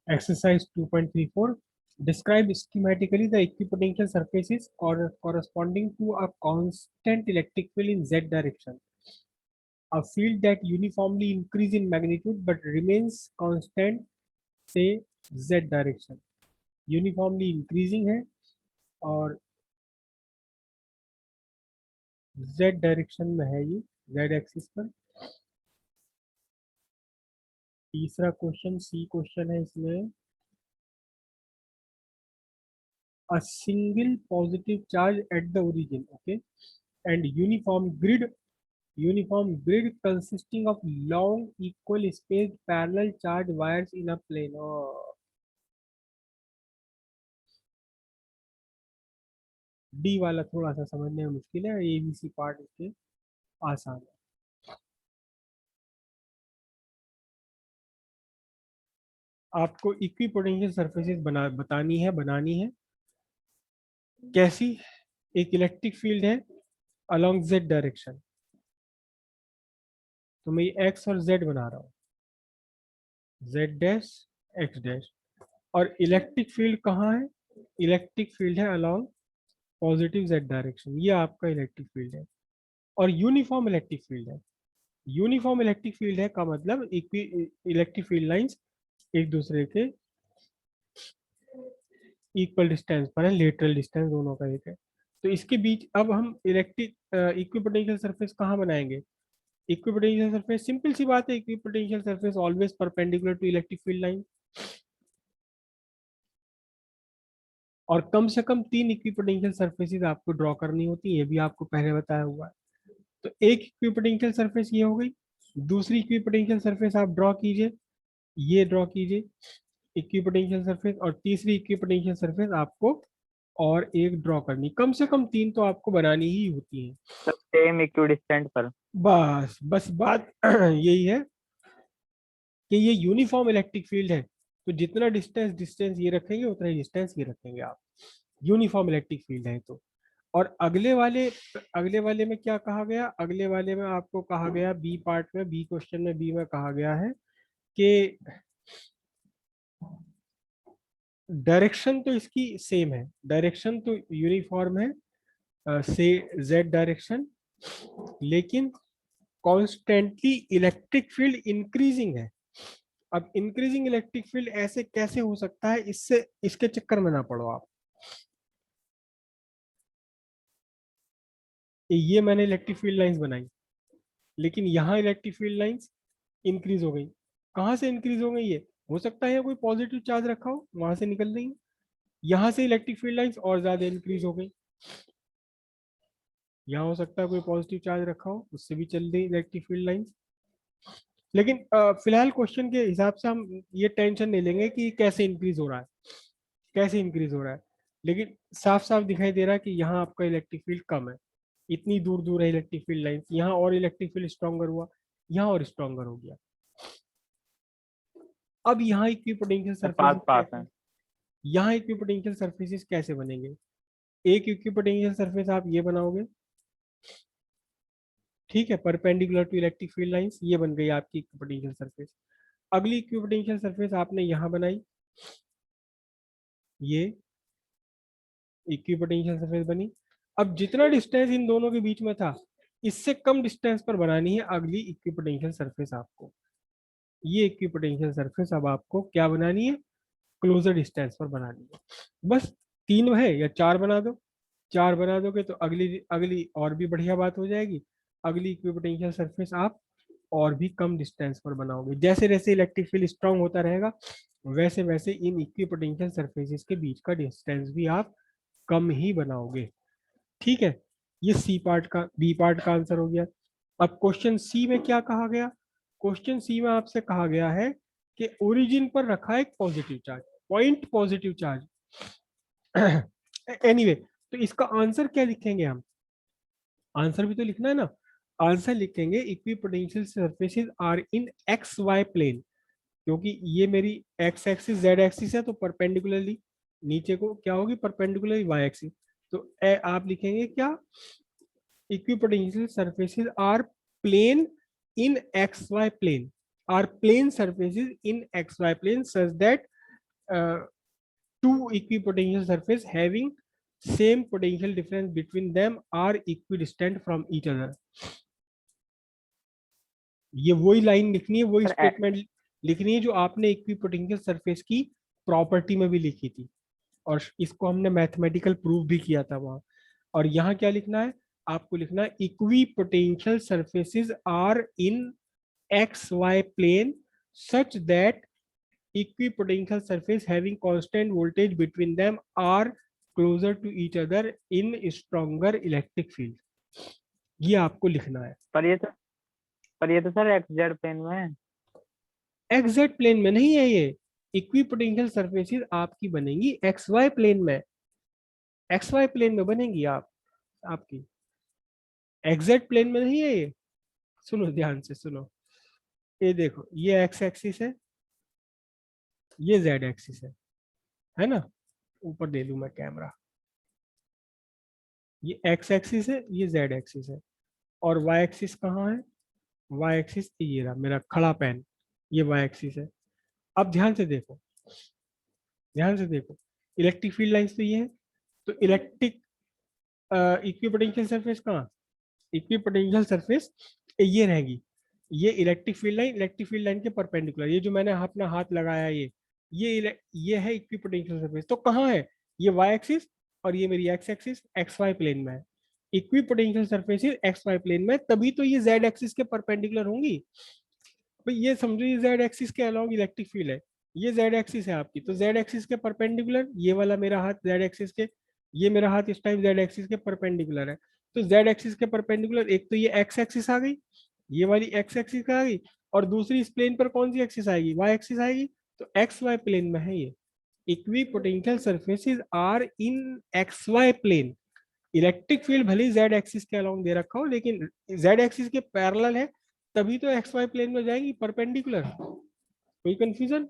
Exercise 2.34. Describe schematically the equipotential surfaces or corresponding to a constant electric field in z direction. A field that uniformly increase in magnitude but remains constant, say z direction. Uniformly increasing है और z direction में है, ये z axis पर। तीसरा question सी question है इसमें, a single positive charge at the origin, okay, and uniform grid consisting of long equal spaced parallel charge wires in a plane. D वाला थोड़ा सा समझने में मुश्किल है, एबीसी पार्ट इसके आसान है। आपको इक्विपोटेंशियल सरफेसेस बनानी है। कैसी? एक इलेक्ट्रिक फील्ड है अलोंग जेड डायरेक्शन, तो मैं एक्स और जेड बना रहा हूँ, जेड डैश एक्स डैश, और इलेक्ट्रिक फील्ड कहाँ है? इलेक्ट्रिक फील्ड है अलोंग पॉजिटिव जेड डायरेक्शन, ये आपका इलेक्ट्रिक फील्ड है। और यूनिफॉर्म इलेक्ट्रिक फील्ड है। यूनिफॉर्म इलेक्ट्रिक फील्ड है का मतलब इलेक्ट्रिक फील्ड लाइंस एक दूसरे के इक्वल डिस्टेंस पर है, लेटरल डिस्टेंस दोनों का एक है। तो इसके बीच अब हम इलेक्ट्रिक इक्विपोटेंशियल सरफेस कहाँ बनाएंगे? इक्विपोटेंशियल सरफेस, सिंपल सी बात है, equipotential surface always perpendicular to electric field line. और कम से कम 3 इक्विपोटेंशियल सरफेसेस आपको ड्रॉ करनी होती है, ये भी आपको पहले बताया हुआ है। तो एक इक्विपोटेंशियल सरफेस ये हो गई, दूसरी इक्विपोटेंशियल सरफेस आप ड्रॉ कीजिए, ये ड्रॉ कीजिए इक्विपोटेंशियल सरफेस, और तीसरी इक्विपोटेंशियल सरफेस आपको और एक ड्रॉ करनी, कम से कम 3 तो आपको बनानी ही होती है। सेम इक्विडिस्टेंट पर। बस बात यही है कि ये यूनिफॉर्म इलेक्ट्रिक फील्ड है, तो जितना डिस्टेंस ये रखेंगे उतना ही डिस्टेंस ये रखेंगे आप, यूनिफॉर्म इलेक्ट्रिक फील्ड है तो। और अगले वाले में क्या कहा गया? अगले वाले में आपको कहा गया, बी पार्ट में, बी क्वेश्चन में, बी में कहा गया है कि डायरेक्शन तो इसकी सेम है, डायरेक्शन तो यूनिफॉर्म है, से जेड डायरेक्शन, लेकिन कॉन्स्टेंटली इलेक्ट्रिक फील्ड इंक्रीजिंग है। अब इंक्रीजिंग इलेक्ट्रिक फील्ड ऐसे कैसे हो सकता है? इससे इसके चक्कर में ना पड़ो आप। ये मैंने इलेक्ट्रिक फील्ड लाइंस बनाई, लेकिन यहाँ इलेक्ट्रिक फील्ड लाइंस इंक्रीज हो गई। कहाँ से इंक्रीज हो गई? ये हो सकता है कोई पॉजिटिव चार्ज रखा हो, वहां से निकल रही, यहाँ से इलेक्ट्रिक फील्ड लाइंस और ज्यादा इंक्रीज हो गई। यहाँ हो सकता है कोई पॉजिटिव चार्ज रखा हो, उससे भी चल रही इलेक्ट्रिक फील्ड लाइंस। लेकिन फिलहाल क्वेश्चन के हिसाब से हम ये टेंशन नहीं लेंगे कि कैसे इंक्रीज हो रहा है, कैसे इंक्रीज हो रहा है, लेकिन साफ साफ दिखाई दे रहा है कि यहाँ आपका इलेक्ट्रिक फील्ड कम है, इतनी दूर दूर है इलेक्ट्रिक फील्ड लाइन, यहाँ और इलेक्ट्रिक फील्ड स्ट्रॉन्गर हुआ, यहाँ और स्ट्रॉन्गर हो गया। अब यहाँ इक्विपोटेंशियल पास पास सरफेसेस, है। यहाँ इक्विपोटेंशियल सरफेसेस कैसे बनेंगे? एक इक्विपोटेंशियल सरफेस आप ये बनाओगे, ठीक है, perpendicular to electric field lines, ये बन गई आपकी इक्विपोटेंशियल सरफेस। अगली इक्विपोटेंशियल सरफेस आपने यहाँ बनाई, ये इक्विपोटेंशियल सरफेस बनी। अब जितना डिस्टेंस इन दोनों के बीच में था, इससे कम डिस्टेंस पर बनानी है अगली इक्विपोटेंशियल सरफेस आपको। ये इक्विपोटेंशियल सरफेस अब आपको क्या बनानी है? क्लोजर डिस्टेंस पर बनानी है। बस 3 है या 4 बना दो, 4 बना दोगे तो अगली अगली और भी बढ़िया बात हो जाएगी। अगली इक्विपोटेंशियल सरफेस आप और भी कम डिस्टेंस पर बनाओगे। जैसे जैसे इलेक्ट्रिक फील्ड स्ट्रांग होता रहेगा, वैसे वैसे इन इक्विपोटेंशियल सरफेसेस के बीच का डिस्टेंस भी आप कम ही बनाओगे। ठीक है, ये सी पार्ट का, बी पार्ट का आंसर हो गया। अब क्वेश्चन सी में क्या कहा गया? क्वेश्चन सी में आपसे कहा गया है कि ओरिजिन पर रखा है एक positive charge, point positive charge. Anyway, तो इसका आंसर क्या लिखेंगे हम? आंसर भी तो लिखना है ना। आंसर लिखेंगे equipotential surfaces are in X Y plane, क्योंकि ये मेरी एक्स एक्सिस जेड एक्सिस है, तो परपेंडिकुलरली नीचे को क्या होगी? Perpendicularly Y axis. तो आप लिखेंगे क्या? Equipotential surfaces are plane in X Y plane, are plane surfaces in X Y plane such that two equipotential surface having same potential difference between them are equidistant from each other. ये वही line लिखनी है, वही sir statement लिखनी है जो आपने equipotential surface की प्रॉपर्टी में भी लिखी थी, और इसको हमने मैथमेटिकल प्रूफ भी किया था वहां। और यहाँ क्या लिखना है आपको, लिखना है equipotential surfaces are in X Y plane such that equipotential surface having constant voltage between them are closer to each other in stronger electric field। ये आपको लिखना है। पर ये तो सर एक्स जेड प्लेन में है। एक्स जेड प्लेन में नहीं है ये, इक्विपोटेंशियल सरफेसेस आपकी बनेंगी एक्स वाई प्लेन में, एक्स वाई प्लेन में बनेंगी आपकी एक्जेड प्लेन में नहीं है ये। सुनो ध्यान से सुनो, ये देखो ये एक्स एक्सिस है, ये जेड एक्सिस है ना। ऊपर दे लू मैं कैमरा, ये एक्स एक्सिस है, ये जेड एक्सिस है, और वाई एक्सिस कहाँ है, वाई एक्सिस ये रहा मेरा खड़ा पेन, ये वाई एक्सिस है। अब ध्यान से देखो, ध्यान से देखो, इलेक्ट्रिक फील्ड लाइंस तो ये है, तो इलेक्ट्रिक इक्विपोटेंशियल सरफेस कहाँ, इक्विपोटेंशियल सरफेस ये रहेगी, ये इलेक्ट्रिक फील्ड लाइन के परपेंडिकुलर, ये जो मैंने अपना हाथ लगाया ये है इक्विपोटेंशियल सरफेस। तो कहाँ है, ये वाई एक्सिस और ये मेरी X axis X Y plane में है। Equipotential surfaces X Y plane में, तभी तो ये जेड एक्सिस के परपेंडिकुलर होंगी। भाई ये समझो ये जेड एक्सिस के अलोंग इलेक्ट्रिक फील्ड है, ये जेड एक्सिस है आपकी, तो जेड एक्सिस के परपेंडिकुलर ये वाला मेरा हाथ जेड एक्सिस के, ये मेरा हाथ इस टाइम जेड एक्सिस के परपेंडिकुलर है। तो जेड एक्सिस के परपेंडिकुलर एक तो ये एक्स एक्सिस आ गई, ये वाली एक्स एक्सिस आ गई, और दूसरी इस प्लेन पर कौन सी एक्सिस आएगी, वाई एक्सिस आएगी। तो एक्स वाई प्लेन में है ये। Equipotential surfaces are in X Y plane. Electric field भले जेड एक्सिस के अलोंग दे रखा हो, लेकिन जेड एक्सिस के पैरेलल है, तभी तो एक्स वाई प्लेन में जाएंगी परपेंडिकुलर। कोई कंफ्यूजन।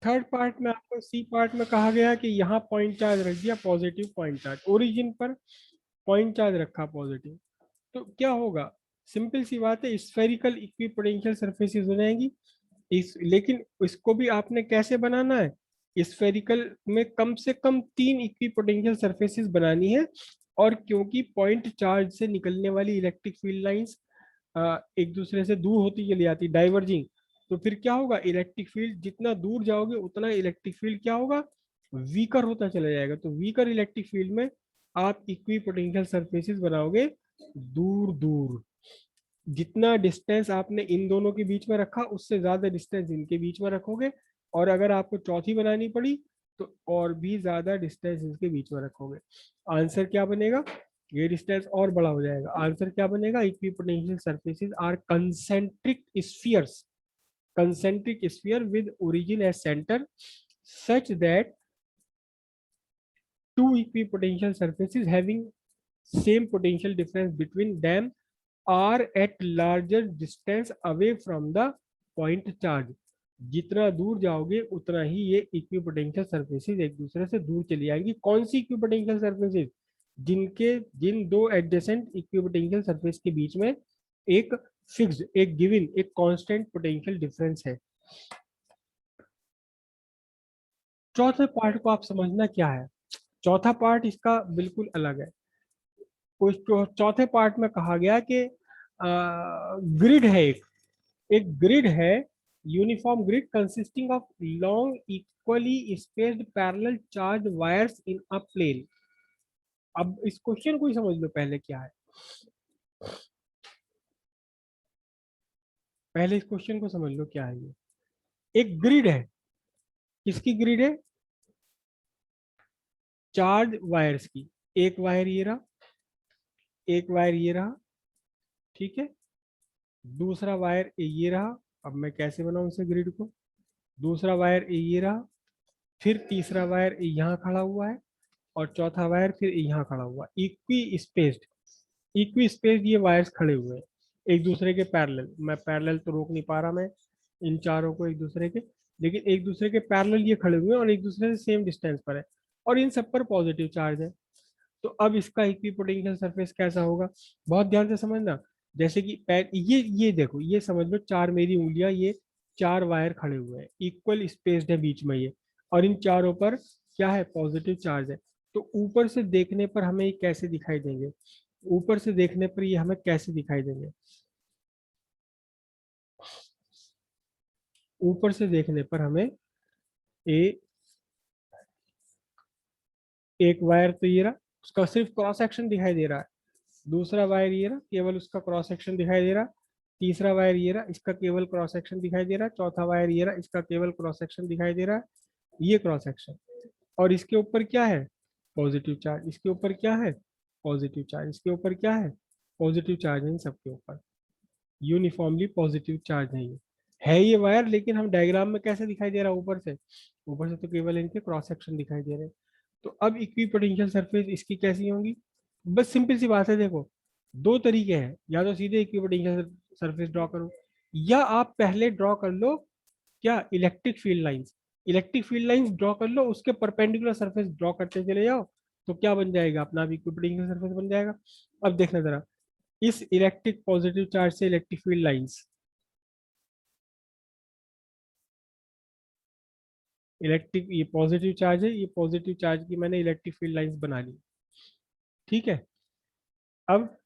थर्ड पार्ट में आपको सी पार्ट में कहा गया कि यहाँ पॉइंट चार्ज रख दिया, पॉजिटिव पॉइंट चार्ज, ओरिजिन पर पॉइंट चार्ज रखा पॉजिटिव, तो क्या होगा, सिंपल सी बात है, स्फेरिकल इक्विपोटेंशियल सरफेसेस हो जाएंगी। लेकिन इसको भी आपने कैसे बनाना है, स्फेरिकल में कम से कम 3 इक्विपोटेंशियल सरफेसेस बनानी है। और क्योंकि पॉइंट चार्ज से निकलने वाली इलेक्ट्रिक फील्ड लाइंस एक दूसरे से दूर होती चली जाती, डाइवर्जिंग, तो फिर क्या होगा, इलेक्ट्रिक फील्ड जितना दूर जाओगे उतना इलेक्ट्रिक फील्ड क्या होगा, वीकर होता चला जाएगा। तो वीकर इलेक्ट्रिक फील्ड में आप इक्विपोटेंशियल सरफेसेस बनाओगे दूर दूर। जितना डिस्टेंस आपने इन दोनों के बीच में रखा उससे ज्यादा डिस्टेंस इनके बीच में रखोगे, और अगर आपको चौथी बनानी पड़ी तो और भी ज्यादा डिस्टेंस इसके बीच में रखोगे। आंसर क्या बनेगा, ये डिस्टेंस और बड़ा हो जाएगा। आंसर क्या बनेगा, equipotential surfaces are concentric spheres, concentric sphere with origin as center such that two equipotential surfaces having same potential difference between them are at larger distance away from the point charge। जितना दूर जाओगे उतना ही ये equipotential surfaces एक दूसरे से दूर चली जाएंगी। कौन सी इक्विपोटेंशियल सरफेसेस, जिन दो एडजेसेंट इक्विपोटेंशियल सरफेस के बीच में एक फिक्स्ड, एक गिवन, एक कांस्टेंट पोटेंशियल डिफरेंस है। चौथे पार्ट को आप समझना क्या है, चौथा पार्ट इसका बिल्कुल अलग है। कुछ चौथे पार्ट में कहा गया कि ग्रिड है, एक ग्रिड है, uniform grid consisting of long equally spaced parallel charge wires in a plane. अब इस क्वेश्चन को ही समझ लो पहले क्या है, पहले इस क्वेश्चन को समझ लो क्या है। ये एक ग्रिड है, किसकी ग्रिड है, चार्ज वायर्स की। एक वायर ये रहा, एक वायर ये रहा, ठीक है, दूसरा वायर ये रहा। अब मैं कैसे बनाऊं इसे ग्रिड को, दूसरा वायर ये रहा, फिर तीसरा वायर यहाँ खड़ा हुआ है, और चौथा वायर फिर यहाँ खड़ा हुआ। इक्वी स्पेस्ड ये वायर्स खड़े हुए हैं एक दूसरे के पैरेलल। मैं पैरेलल तो रोक नहीं पा रहा मैं इन चारों को एक दूसरे के, लेकिन एक दूसरे के पैरेलल ये खड़े हुए हैं और एक दूसरे से सेम डिस्टेंस पर है, और इन सब पर पॉजिटिव चार्ज है। तो अब इसका इक्विपोटेंशियल सरफेस कैसा होगा, बहुत ध्यान से समझना। जैसे कि ये देखो, ये समझ लो चार मेरी उंगलियां, ये 4 वायर खड़े हुए हैं, इक्वल स्पेस्ड है बीच में ये, और इन चारों पर क्या है, पॉजिटिव चार्ज है। तो ऊपर से देखने पर हमें ये कैसे दिखाई देंगे, ऊपर से देखने पर ये हमें कैसे दिखाई देंगे, ऊपर से देखने पर हमें ए, एक वायर तो ये रहा, उसका सिर्फ क्रॉस सेक्शन दिखाई दे रहा है, दूसरा वायर ये रहा, केवल उसका क्रॉस सेक्शन दिखाई दे रहा, तीसरा वायर ये रहा, इसका केवल क्रॉस सेक्शन दिखाई दे रहा, चौथा वायर ये रहा, इसका केवल क्रॉस सेक्शन दिखाई दे रहा है, ये क्रॉस सेक्शन। और इसके ऊपर क्या है, पॉजिटिव चार्ज, इसके ऊपर क्या है, पॉजिटिव चार्ज, इसके ऊपर क्या है, पॉजिटिव चार्ज है, इन सबके ऊपर यूनिफॉर्मली पॉजिटिव चार्ज है ये वायर, लेकिन हम डायग्राम में कैसे दिखाई दे रहा है, ऊपर से, ऊपर से तो केवल इनके क्रॉस सेक्शन दिखाई दे रहे हैं। तो अब इक्विपोटेंशियल सरफेस इसकी कैसी होंगी, बस सिंपल सी बात है, देखो दो तरीके हैं, या तो सीधे इक्विपोटेंशियल सरफेस ड्रॉ करो, या आप पहले ड्रॉ कर लो क्या, electric field lines, electric field lines draw कर लो, उसके परपेंडिकुलर सरफेस ड्रॉ करते चले जाओ, तो क्या बन जाएगा, अपना भी इक्विपोटेंशियल सरफेस बन जाएगा। अब देखना जरा, इस इलेक्ट्रिक पॉजिटिव चार्ज से इलेक्ट्रिक फील्ड लाइंस, इलेक्ट्रिक ये पॉजिटिव चार्ज है, ये पॉजिटिव चार्ज की मैंने इलेक्ट्रिक फील्ड लाइंस बना ली, ठीक है। अब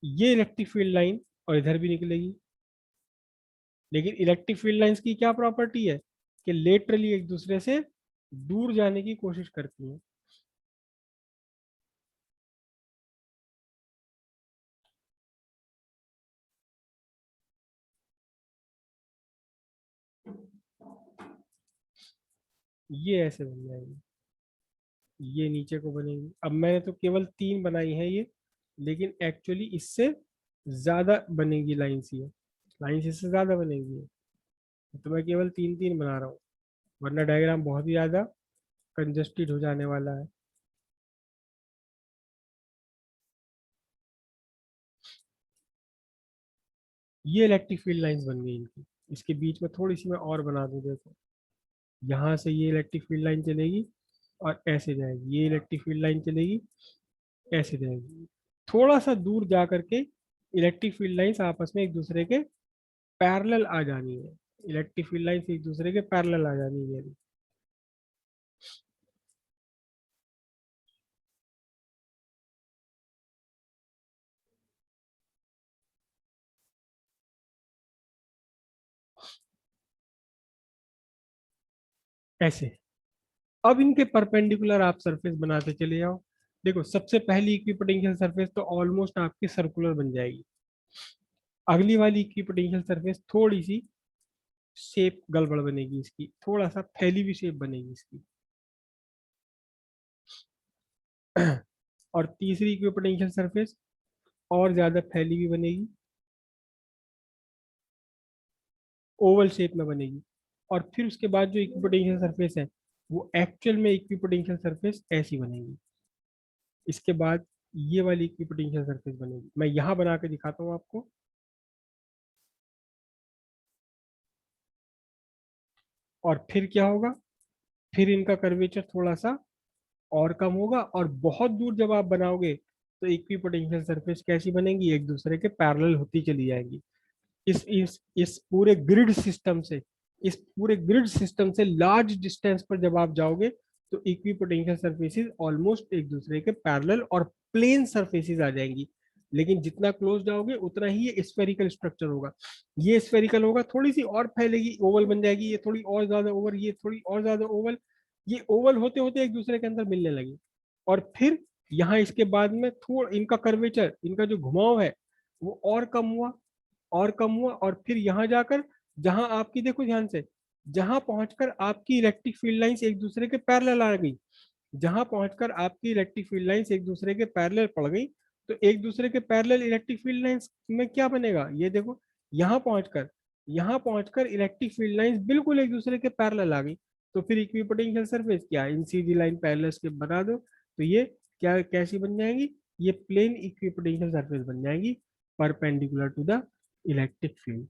ये इलेक्ट्रिक फील्ड लाइन और इधर भी निकलेगी, लेकिन इलेक्ट्रिक फील्ड लाइंस की क्या प्रॉपर्टी है कि लेटरली एक दूसरे से दूर जाने की कोशिश करती हैं। ये ऐसे बन जाएगी, ये नीचे को बनेगी। अब मैंने तो केवल 3 बनाई है ये, लेकिन एक्चुअली इससे ज्यादा बनेगी लाइन्स, ये लाइन्स इससे ज्यादा बनेगी ये। तो मैं केवल 3 3 बना रहा हूँ, वरना डायग्राम बहुत ही ज्यादा कंजस्टेड हो जाने वाला है। ये इलेक्ट्रिक फील्ड लाइंस बन गई इनकी, इसके बीच में थोड़ी सी मैं और बना दूं, देखो यहाँ से ये इलेक्ट्रिक फील्ड लाइन चलेगी और ऐसे जाएगी, ये इलेक्ट्रिक फील्ड लाइन चलेगी, ऐसे जाएगी, थोड़ा सा दूर जा करके इलेक्ट्रिक फील्ड लाइंस आपस में एक दूसरे के पैरेलल आ जानी है, इलेक्ट्रिक फील्ड लाइंस एक दूसरे के पैरेलल आ जानी है। ऐसे, अब इनके परपेंडिकुलर आप सरफेस बनाते चले जाओ। देखो सबसे पहली इक्विपोटेंशियल सरफेस तो ऑलमोस्ट आपकी सर्कुलर बन जाएगी, अगली वाली इक्विपोटेंशियल सरफेस थोड़ी सी शेप गड़बड़ बनेगी इसकी, थोड़ा सा फैली हुई शेप बनेगी इसकी। और तीसरी इक्विपोटेंशियल सरफेस और ज्यादा फैली हुई बनेगी, ओवल शेप में बनेगी। और फिर उसके बाद जो इक्विपोटेंशियल सरफेस है वो एक्चुअल में इक्विपोटेंशियल सरफेस ऐसी बनेगी। इसके बाद ये वाली इक्विपोटेंशियल सरफेस बनेगी, मैं यहाँ बना के दिखाता हूँ आपको। और फिर क्या होगा, फिर इनका कर्वेचर थोड़ा सा और कम होगा, और बहुत दूर जब आप बनाओगे तो इक्विपोटेंशियल सरफेस कैसी बनेगी, एक दूसरे के पैरेलल होती चली जाएंगी। इस पूरे ग्रिड सिस्टम से, इस पूरे ग्रिड सिस्टम से लार्ज डिस्टेंस पर जब आप जाओगे तो इक्विपोटेंशियल सरफेसेस ऑलमोस्ट एक दूसरे के पैरेलल और प्लेन सरफेसेस आ जाएंगी। लेकिन जितना क्लोज जाओगे उतना ही ये स्फेरिकल स्ट्रक्चर होगा, ये स्फेरिकल होगा, थोड़ी सी और फैलेगी, ओवल बन जाएगी, ये थोड़ी और ज्यादा ओवल, ये थोड़ी और ज्यादा ओवल, ये ओवल होते होते एक दूसरे के अंदर मिलने लगी। और फिर यहाँ इसके बाद में थोड़ा इनका कर्वेचर, इनका जो घुमाव है वो और कम हुआ, और कम हुआ, और फिर यहाँ जाकर जहां आपकी, देखो ध्यान से, जहां पहुंचकर आपकी इलेक्ट्रिक फील्ड लाइंस एक दूसरे के पैरेलल आ गई, जहां पहुंचकर आपकी इलेक्ट्रिक फील्ड लाइंस एक दूसरे के पैरेलल पड़ गई, तो एक दूसरे के पैरेलल इलेक्ट्रिक फील्ड लाइंस में क्या बनेगा, ये देखो, यहाँ पहुंचकर यहाँ पहुंचकर इलेक्ट्रिक फील्ड लाइंस बिल्कुल एक दूसरे के पैरेलल आ गई। तो फिर इक्विपोटेंशियल सरफेस क्या, इन सीधी लाइन पैरेलल के बना दो, तो ये क्या कैसी बन जाएंगी, ये प्लेन इक्विपोटेंशियल सरफेस बन जाएंगी perpendicular to the electric field.